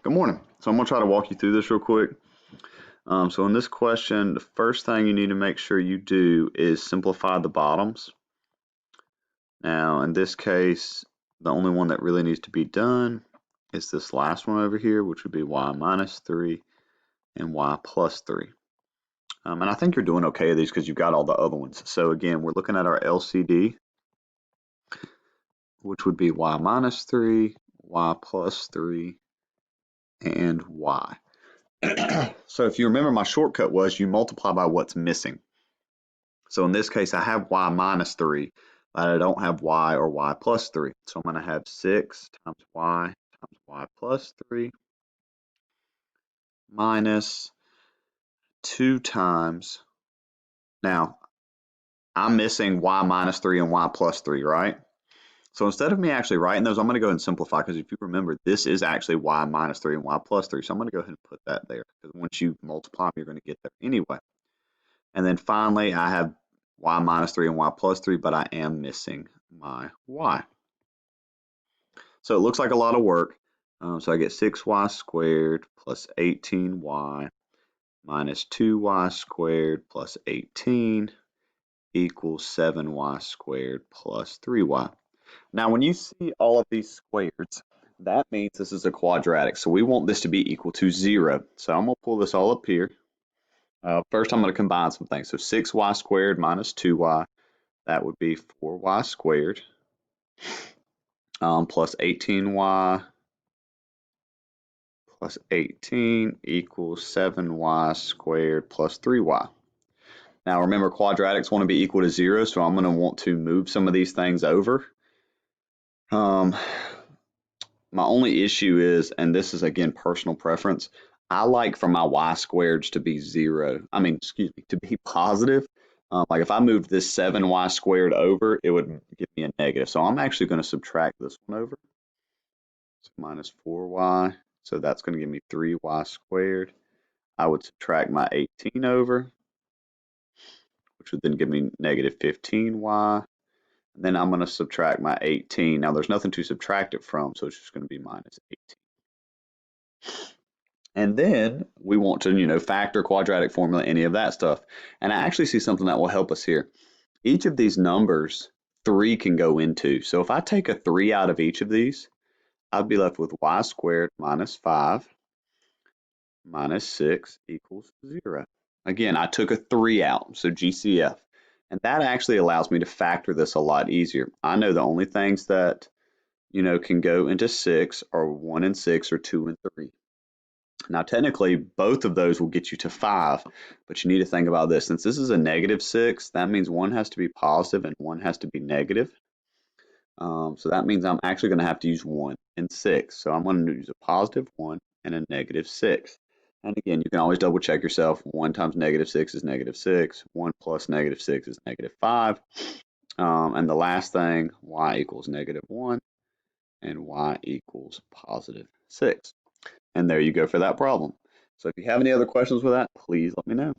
Good morning. So I'm going to try to walk you through this real quick. So in this question, the first thing you need to make sure you do is simplify the bottoms. Now, in this case, the only one that really needs to be done is this last one over here, which would be y minus 3 and y plus 3. And I think you're doing okay with these because you've got all the other ones. So again, we're looking at our LCD, which would be y minus 3, y plus 3, and y. So if you remember, my shortcut was you multiply by what's missing. So in this case, I have y minus 3, but I don't have y or y plus 3. So I'm going to have 6 times y plus 3 minus 2 times. Now, I'm missing y minus 3 and y plus 3, right? So instead of me actually writing those, I'm going to go ahead and simplify, because if you remember, this is actually y minus 3 and y plus 3. So I'm going to go ahead and put that there, because once you multiply them, you're going to get there anyway. And then finally, I have y minus 3 and y plus 3, but I am missing my y. So it looks like a lot of work. So I get 6y squared plus 18y minus 2y squared plus 18 equals 7y squared plus 3y. Now, when you see all of these squares, that means this is a quadratic. So we want this to be equal to 0. So I'm going to pull this all up here. First, I'm going to combine some things. So 6y squared minus 2y, that would be 4y squared, plus 18y plus 18 equals 7y squared plus 3y. Now remember, quadratics want to be equal to 0, so I'm going to want to move some of these things over. My only issue is, and this is again personal preference, I like for my y squareds to be to be positive. Like if I moved this 7y squared over, it would give me a negative. So I'm actually going to subtract this one over. So minus 4y, so that's going to give me 3y squared. I would subtract my 18 over, which would then give me negative 15y. And then I'm going to subtract my 18. Now there's nothing to subtract it from, so it's just going to be minus 18. And then we want to, factor, quadratic formula, any of that stuff. And I actually see something that will help us here. Each of these numbers, 3 can go into. So if I take a 3 out of each of these, I'd be left with y squared minus 5 minus 6 equals 0. Again, I took a 3 out, so GCF. And that actually allows me to factor this a lot easier. I know the only things that, can go into 6 are 1 and 6 or 2 and 3. Now, technically, both of those will get you to 5, but you need to think about this. Since this is a negative 6, that means one has to be positive and one has to be negative. So that means I'm actually going to have to use 1 and 6. So I'm going to use a positive 1 and a negative 6. And again, you can always double check yourself. 1 times negative 6 is negative 6. 1 plus negative 6 is negative 5. And the last thing, y equals negative 1 and y equals positive 6. And there you go for that problem. So if you have any other questions with that, please let me know.